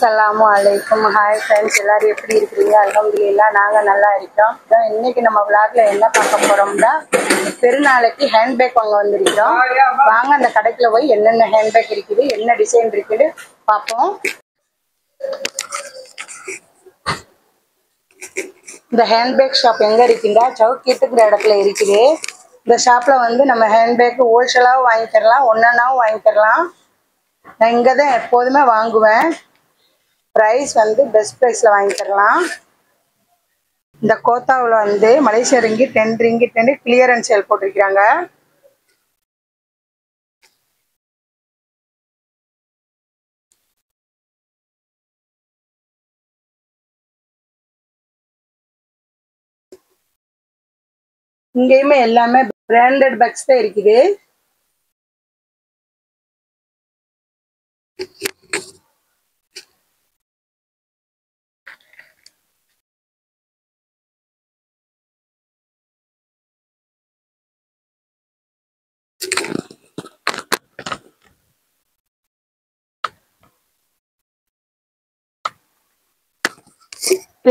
அஸ்ஸலாமு அலைக்கும். Hi friends, எல்லாரும் எப்படி இருக்கிறீங்க? அல்ஹம்துலில்லாஹ் நாங்கள் நல்லா இருக்கோம். இன்னைக்கு நம்ம விளாக்ல என்ன பார்க்க போறோம்னா, பெருநாளைக்கு ஹேண்ட்பேக் வாங்க வந்திருக்கிறோம். வாங்க அந்த கடைக்குள்ள போய் என்னென்ன ஹேண்ட்பேக் இருக்குது, என்ன டிசைன் இருக்குது பார்ப்போம். இந்த ஹேண்ட்பேக் ஷாப் எங்க இருக்குன்னா சவுக்கிட்டுங்கிற இடத்துல இருக்குது. இந்த ஷாப்ல வந்து நம்ம ஹேண்ட்பேக் ஹோல்சேலாகவும் வாங்கி தரலாம், ஒன்னொன்னாவும் வாங்கி தரலாம். நான் இங்கே தான் எப்போதுமே வாங்குவேன். ப்ரைஸ் வந்து பெஸ்ட் ப்ரைஸில் வாங்கி தரலாம். இந்த கோத்தாவில் வந்து மலேசியா ரிங்கிட் 10 ரிங்கிட் வந்து கிளியரன்ஸ் சேல் போட்டிருக்கிறாங்க. இங்கேயுமே எல்லாமே பிராண்டட் பேக்ஸ் தான் இருக்குது.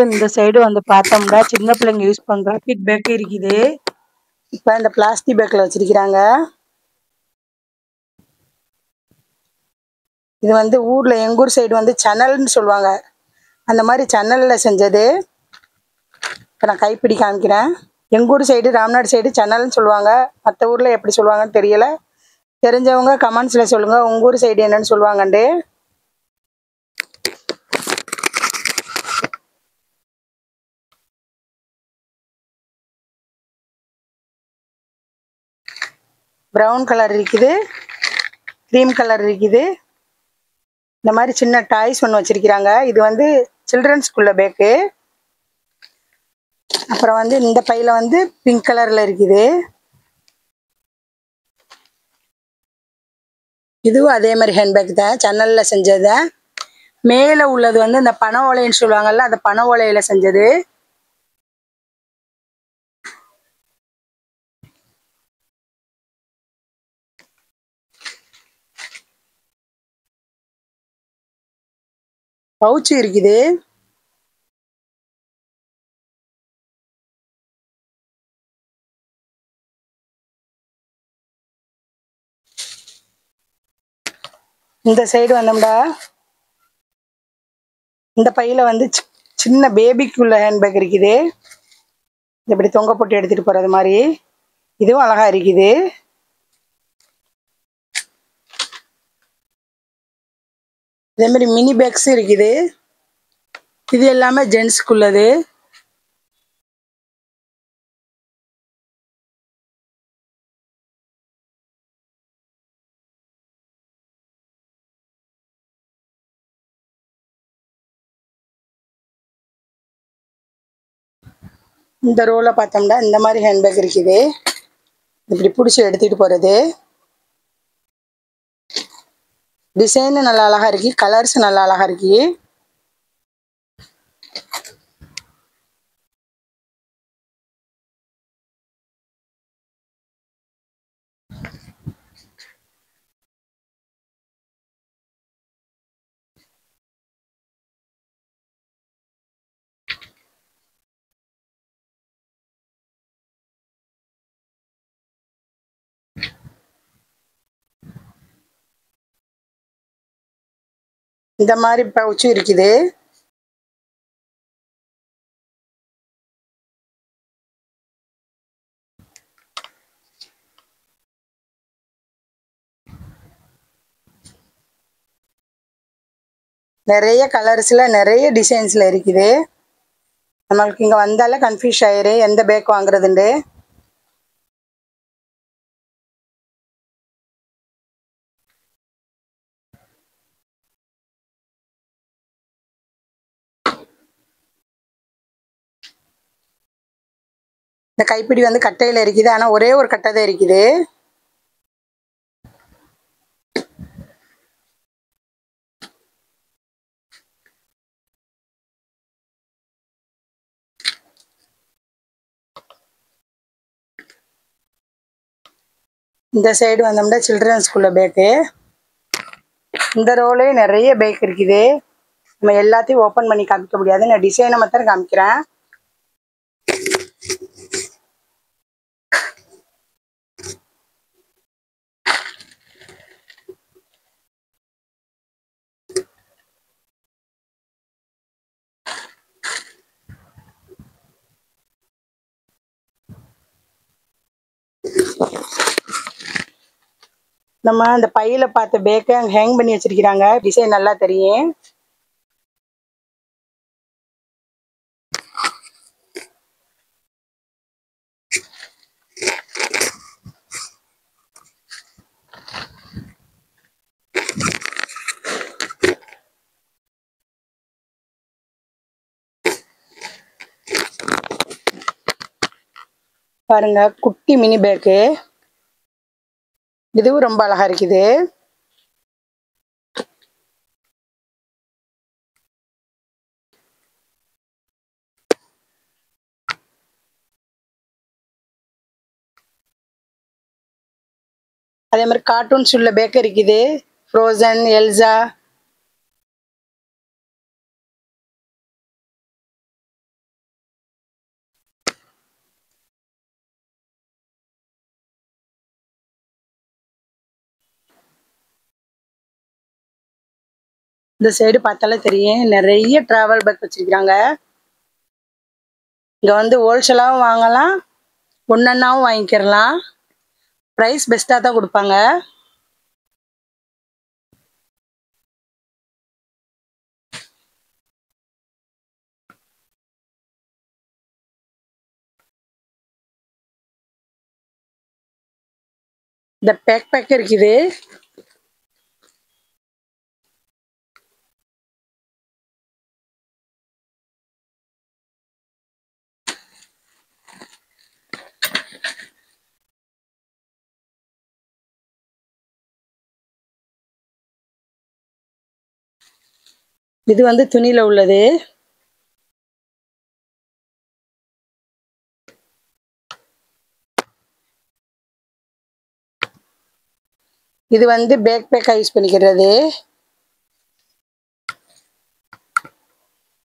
இந்த சைடு வந்து பார்த்தோம்னா சின்ன பிள்ளைங்க யூஸ் பண்ற கிட் பேக் இருக்குது. இப்போ இந்த பிளாஸ்டிக் பேக்கில் வச்சிருக்கிறாங்க. இது வந்து ஊர்ல எங்க ஊர் சைடு வந்து சன்னல்னு சொல்லுவாங்க. அந்த மாதிரி சன்னல்ல செஞ்சது. இப்போ நான் கைப்பிடி காமிக்கிறேன். எங்க ஊர் சைடு ராம்நாடு சைடு சன்னல்னு சொல்லுவாங்க. மற்ற ஊர்ல எப்படி சொல்லுவாங்கன்னு தெரியல. தெரிஞ்சவங்க கமெண்ட்ஸ்ல சொல்லுங்க, உங்க ஊர் சைடு என்னன்னு சொல்லுவாங்கண்டு. ப்ரௌன் கலர் இருக்குது, க்ரீம் கலர் இருக்குது. இந்த மாதிரி சின்ன டாய்ஸ் ஒன்று வச்சிருக்கிறாங்க. இது வந்து சில்ட்ரன்ஸ்குள்ள பேக்கு. அப்புறம் வந்து இந்த பையில வந்து பிங்க் கலர்ல இருக்குது. இதுவும் அதே மாதிரி ஹேண்ட்பேக் தான், சன்னல்ல செஞ்சது. மேலே உள்ளது வந்து இந்த பனை ஓலைன்னு சொல்லுவாங்கல்ல, அந்த பனை ஓலையில செஞ்சது. பவுச்சு இருக்குது. இந்த சைடு வந்தோம்டா, இந்த பையில வந்து சின்ன பேபிக்குள்ள ஹேண்ட்பேக் இருக்குது. இப்படி தொங்க போட்டு எடுத்துட்டு போறது மாதிரி. இதுவும் அழகா இருக்குது. இதே மாதிரி மினி பேக்ஸ் இருக்குது. இது எல்லாமே ஜென்ஸ்க்குள்ளது. இந்த ரோல பார்த்தோம்னா இந்த மாதிரி ஹேண்ட்பேக் இருக்குது. இப்படி பிடிச்சி எடுத்துட்டு போறது. டிசைன் நல்லா அழகா இருக்கு, கலர்ஸ் நல்லா அழகா இருக்கு. இந்த மாதிரி பவுச்சு இருக்குது. நிறைய கலர்ஸ்ல நிறைய டிசைன்ஸ்ல இருக்குது. நம்மளுக்கு இங்க வந்தாலே கன்ஃபியூஸ் ஆயிரு எந்த பேக் வாங்குறதுண்டு. இந்த கைப்பிடி வந்து கட்டையில இருக்குது, ஆனா ஒரே ஒரு கட்டை தான் இருக்குது. இந்த சைடு வந்தோம்னா சில்ட்ரன்ஸ்குள்ள பேக்கு. இந்த ரோலே நிறைய பேக் இருக்குது. நம்ம எல்லாத்தையும் ஓப்பன் பண்ணி காமிக்க முடியாது, நான் டிசைனை மாத்திரம் காமிக்கிறேன். நம்ம அந்த பையில பார்த்த பேக்கை ஹேங் பண்ணி வச்சிருக்கிறாங்க, டிசைன் நல்லா தெரியும். பாருங்க, குட்டி மினி பேக்கு, இதுவும் ரொம்ப அழகா இருக்குது. அதே மாதிரி கார்ட்டூன்ஸ் உள்ள பேக் இருக்குது, ஃப்ரோசன், எல்சா. இந்த சைடு பார்த்தாலே தெரியும், நிறைய டிராவல் பேக் வச்சிருக்கிறாங்க. இங்க வந்து ஹோல்சேலாவும் வாங்கலாம், ஒன்னொன்னாவும் வாங்கிக்கிறலாம். ப்ரைஸ் பெஸ்ட்டாக தான் கொடுப்பாங்க. இந்த பேக் இருக்குது. இது வந்து துணியில உள்ளது. இது வந்து பேக்கா யூஸ் பண்ணிக்கிறது.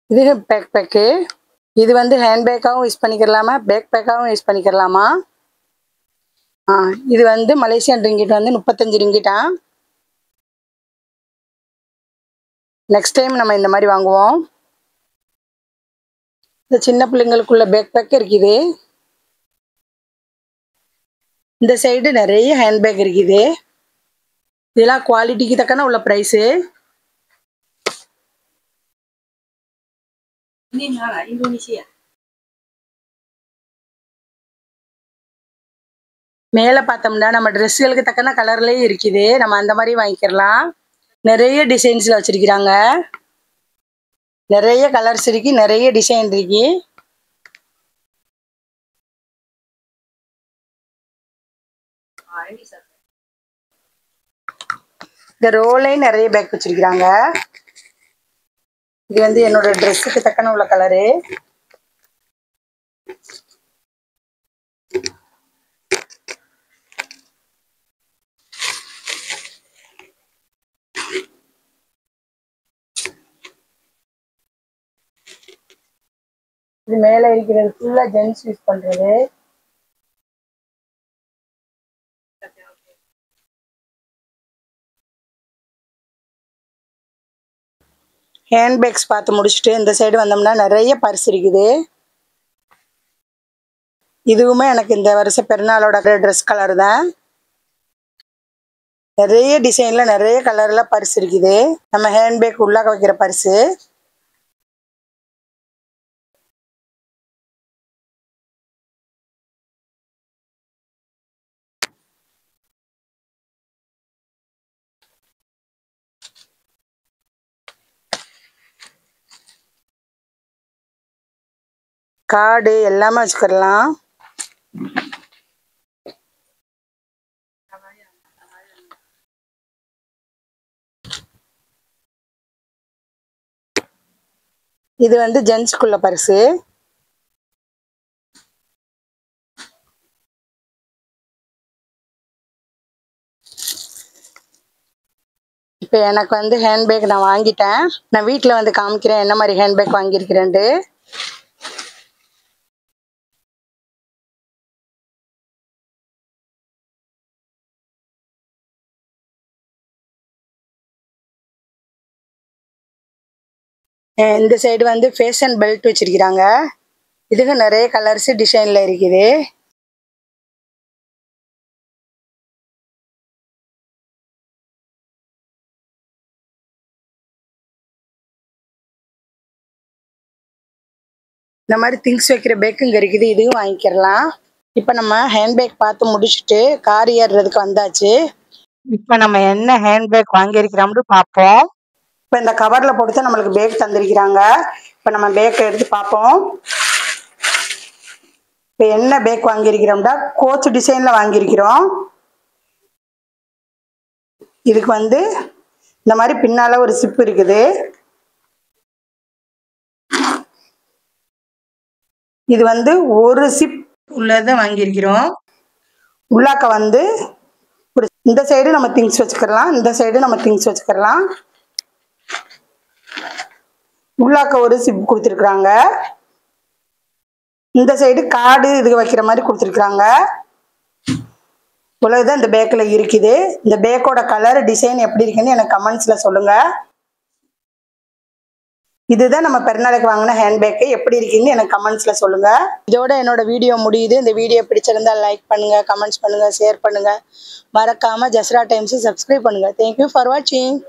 இது பேக்கு. இது வந்து ஹேண்ட் பேக்காகவும் யூஸ் பண்ணிக்கலாமா, பேக்காகவும் யூஸ் பண்ணிக்கலாமா. இது வந்து மலேசியன் ரிங்கிட் வந்து 35 ரிங்கிட்டா. நெக்ஸ்ட் டைம் நம்ம இந்த மாதிரி வாங்குவோம். இந்த சின்ன பிள்ளைங்களுக்குள்ள பேக் இருக்குது. இந்த சைடு நிறைய ஹேண்ட் பேக் இருக்குது. இதெல்லாம் குவாலிட்டிக்கு தக்கன உள்ள ப்ரைஸு. மேலே பார்த்தோம்னா நம்ம ட்ரெஸ்ஸுகளுக்கு தக்கன கலர்லேயும் இருக்குது, நம்ம அந்த மாதிரி வாங்கிக்கலாம். நிறைய டிசைன்ஸில் வச்சிருக்கிறாங்க, நிறைய கலர்ஸ் இருக்கு, நிறைய டிசைன் இருக்கு. இந்த ரோலையும் நிறைய பேக் வச்சிருக்கிறாங்க. இது வந்து என்னோட ட்ரெஸ்ஸுக்கு தக்கன உள்ள கலரு. இது மேலே இருக்கிறது ஃபுல்லாக ஜென்ஸ் யூஸ் பண்ணுறது. ஹேண்ட் பேக்ஸ் பார்த்து முடிச்சுட்டு இந்த சைடு வந்தோம்னா நிறைய பர்ஸ் இருக்குது. இதுவுமே எனக்கு இந்த வருஷம் பெருநாளோட ட்ரெஸ் கலர் தான். நிறைய டிசைனில் நிறைய கலரில் பர்ஸ் இருக்குது. நம்ம ஹேண்ட் பேக் உள்ளாக வைக்கிற பர்ஸு. கார்டு எல்லாமே வச்சுக்கிடலாம். இது வந்து ஜென்ஸ்குள்ள பர்ஸு. இப்போ எனக்கு வந்து ஹேண்ட்பேக் நான் வாங்கிட்டேன். நான் வீட்டில் வந்து காமிக்கிறேன் என்ன மாதிரி ஹேண்ட்பேக் வாங்கியிருக்கிறேன்ட்டு. இந்த சைடு வந்து ஃபேஷன் பெல்ட் வச்சிருக்கிறாங்க. இதுக்கு நிறைய கலர்ஸ் டிசைன்ல இருக்குது. இந்த மாதிரி திங்ஸ் வைக்கிற பேக்கு இங்கே இருக்குது. இதுவும் வாங்கிக்கிறலாம். இப்போ நம்ம ஹேண்ட்பேக் பார்த்து முடிச்சுட்டு கார் ஏறுறதுக்கு வந்தாச்சு. இப்போ நம்ம என்ன ஹேண்ட்பேக் வாங்கியிருக்கிறோம்னு பார்ப்போம். இப்போ இந்த கவரில் போட்டு தான் நம்மளுக்கு பேக் தந்திருக்கிறாங்க. இப்போ நம்ம பேக்கை எடுத்து பார்ப்போம். இப்போ என்ன பேக் வாங்கியிருக்கிறோம்னா கோச் டிசைனில் வாங்கியிருக்கிறோம். இதுக்கு வந்து இந்த மாதிரி பின்னால் ஒரு சிப்பு இருக்குது. இது வந்து ஒரு சிப் உள்ளதான் வாங்கியிருக்கிறோம். உள்ளாக்க வந்து இந்த சைடு நம்ம திங்ஸ் வச்சுக்கலாம், இந்த சைடு நம்ம திங்ஸ் வச்சுக்கலாம். உள்ளாக்க ஒரு சிப் கொடுத்துருக்குறாங்க. இந்த சைடு கார்டு இதுக்கு வைக்கிற மாதிரி கொடுத்துருக்குறாங்க. இவ்வளவுதான் இந்த பேக்கில் இருக்குது. இந்த பேக்கோட கலர் டிசைன் எப்படி இருக்குன்னு எனக்கு கமெண்ட்ஸில் சொல்லுங்கள். இதுதான் நம்ம பெருநாளைக்கு வாங்கின ஹேண்ட்பேக்கு. எப்படி இருக்குன்னு எனக்கு கமெண்ட்ஸில் சொல்லுங்கள். இதோட என்னோட வீடியோ முடியுது. இந்த வீடியோ பிடிச்சிருந்தா லைக் பண்ணுங்கள், கமெண்ட்ஸ் பண்ணுங்கள், ஷேர் பண்ணுங்கள். மறக்காமல் ஜஸ்ரா டைம்ஸை சப்ஸ்கிரைப் பண்ணுங்கள். தேங்க்யூ ஃபார் வாட்சிங்.